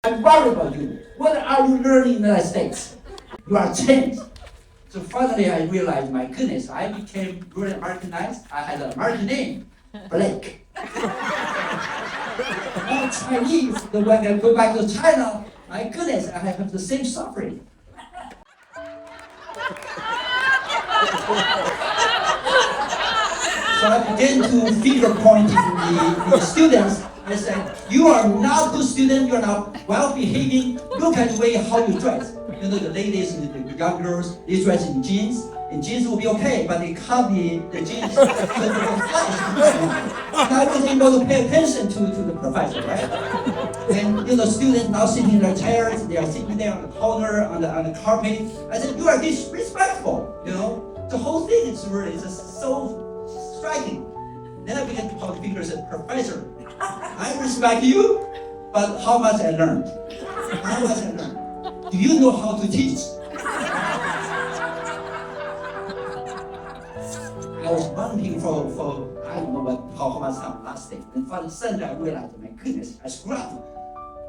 I'm worried about you. What are you learning in the United States? You are changed. So finally I realized, my goodness, I became really Americanized. I had an American name, Blake. Now Chinese, when I go back to China, my goodness, I have the same suffering. So I began to finger pointing the students. I said, you are not good student, you are not well behaving. Look at the way how you dress. You know, the ladies, the young girls, they dress in jeans. And jeans will be okay, but they cut the jeans so they can flash. I wasn't able to pay attention to the professor, right? And you know, students now sitting in their chairs, they are sitting there on the corner, on the carpet. I said, you are disrespectful, you know? The whole thing is really just so striking. Then I began to point fingers at Professor. I respect you, but how much I learned? How much I learned? Do you know how to teach? I was wanting for I don't know how much time lasted. And for the Sunday, I realized, my goodness, I screwed up.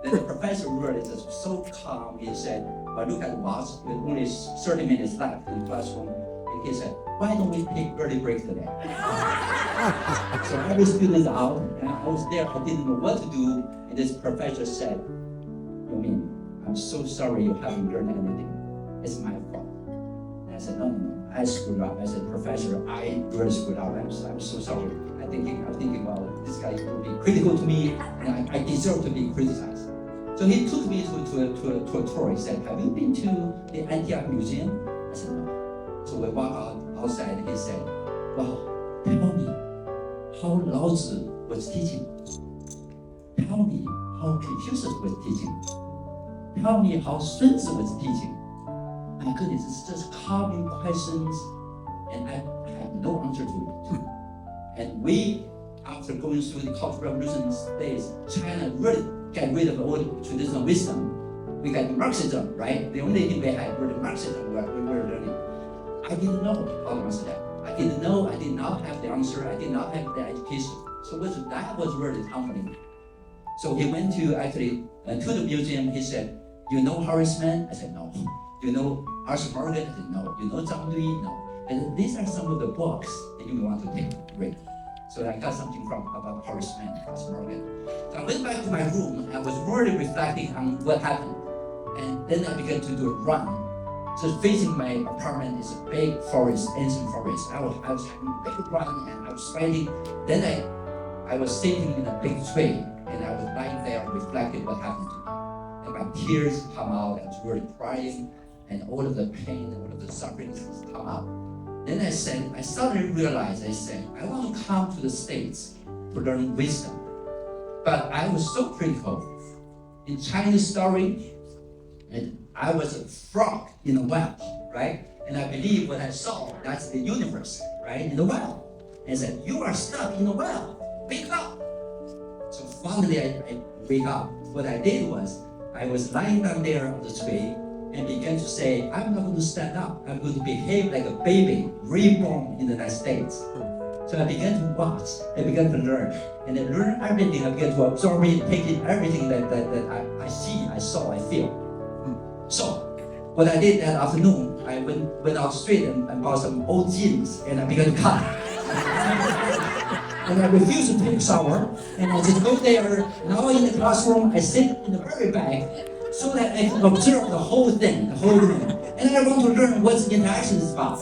Then the professor really just so calm. He said, well, look at the watch, with only 30 minutes left in the classroom. And he said, why don't we take early break today? So every student is out, and I was there, I didn't know what to do. And this professor said, you mean, I'm so sorry you haven't learned anything. It's my fault. And I said, no, I screwed up. I said, Professor, I really screwed up. I'm so sorry. I'm thinking, well, this guy will be critical to me, and I deserve to be criticized. So he took me to a tour. He said, have you been to the Antioch Museum? I said, no. So we walked outside. He said, well, tell me how Lao Tzu was teaching. Tell me how Confucius was teaching. Tell me how Sun Tzu was teaching. My goodness, it's just carving questions, and I have no answer to it. And we, after going through the Cultural Revolution days, China really got rid of all traditional wisdom. We got Marxism, right? The only thing we had were the Marxism we were learning. I didn't know how to answer that. I didn't know, I did not have the answer, I did not have the education. So that was really humbling. So he went to the museum. He said, you know Horace Mann? I said, no. You know Arthur Morgan? I said, no. You know Zhang Dui? No. And these are some of the books that you want to take. Great. So I got something about Horace Mann, Arthur Morgan. So I went back to my room. I was really reflecting on what happened. And then I began to do a run. So facing my apartment is a big forest, ancient forest. I was having a big run, and I was sweating. Then I was sitting in a big tree, and I was lying there reflecting what happened to me. And my tears come out. I was really crying, and all of the pain, all of the sufferings come out. Then I suddenly realized, I want to come to the States to learn wisdom. But I was so critical. In Chinese story, and I was a frog in a well, right? And I believe what I saw, that's the universe, right? In the well. And I said, you are stuck in a well. Wake up. So finally I wake up. What I did was, I was lying down there on the tree and began to say, I'm not going to stand up. I'm going to behave like a baby reborn in the United States. So I began to watch. I began to learn. And I learned everything. I began to absorb it, take in everything that I see, I saw, I feel. So what I did that afternoon, I went out straight and bought some old jeans, and I began to cut. And I refused to take a shower, and I just go there. Now in the classroom, I sit in the very back so that I can observe the whole thing, the whole room. And I want to learn what the interaction is about.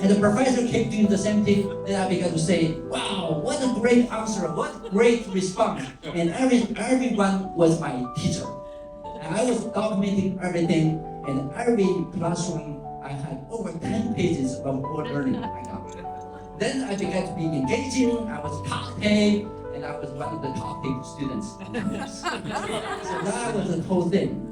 And the professor kept doing the same thing. Then I began to say, wow, what a great answer, what a great response. And everyone was my teacher. And I was documenting everything, and every classroom I had over 10 pages of all learning I got. Then I began to be engaging. I was top paid, and I was one of the top paid students. So that was the whole thing.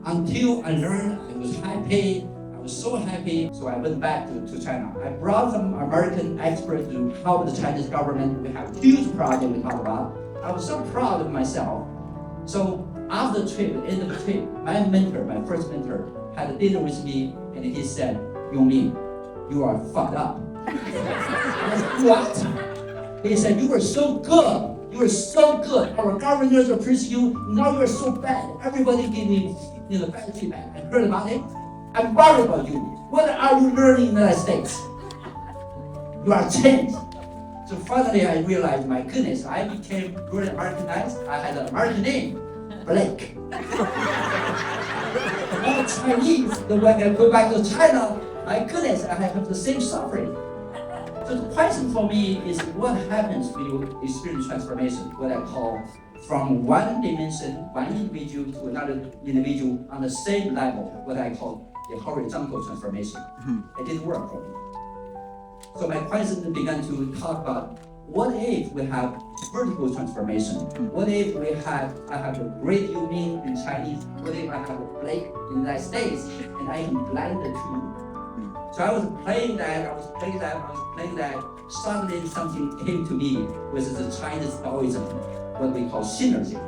Until I learned, I was high paid. I was so happy. So I went back to China. I brought some American experts to help the Chinese government. We have a huge project we talked about. I was so proud of myself. So after the trip, at the end of the trip, my first mentor, had a dinner with me, and he said, Yongmin, you are fucked up. I said, what? He said, you were so good. You you're so good. Our governors appreciate you. Now you're so bad. Everybody give me bad feedback. I heard about it. I'm worried about you. What are you learning in the United States? You are changed. So finally I realized, my goodness, I became really Americanized. I had an American name, Blake. Now Chinese, when I go back to China, my goodness, I have the same suffering. So the question for me is, what happens when you experience transformation, what I call from one dimension, one individual to another individual on the same level, what I call the horizontal transformation. It didn't work for me. So my question began to talk about, what if we have vertical transformation? What if I have a great Yumin in Chinese? What if I have a Blake in the United States, and I can blend the two? So I was playing that. Suddenly something came to me with the Chinese Taoism, what we call synergy.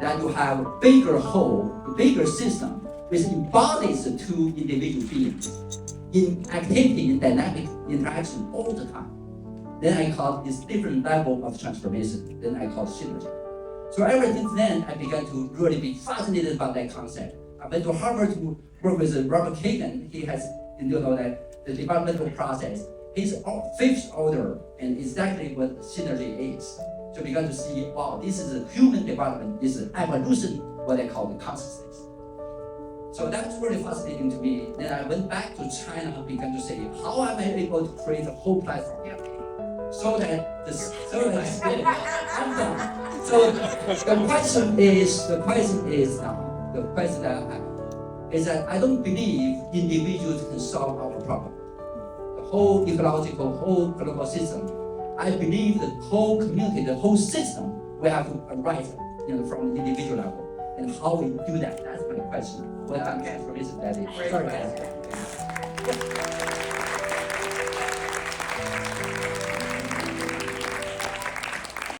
That you have a bigger whole, a bigger system, which embodies the two individual beings in activity, in dynamic interaction all the time. Then I call this different level of transformation. Then I call synergy. So ever since then, I began to really be fascinated about that concept. I went to Harvard to work with Robert Kagan. He has, that the developmental process, his fifth order, and exactly what synergy is. So we got to see, wow, this is a human development, this is evolution, what I call the consciousness. So that's really fascinating to me. Then I went back to China and began to say, how am I able to create a whole platform? So that I'm done. So the question that I have is that I don't believe individuals can solve our problem. The whole ecological, whole global system. I believe the whole community, the whole system, we have to arise from the individual level. And how we do that, that's my question. What transformation that is. Sorry, guys.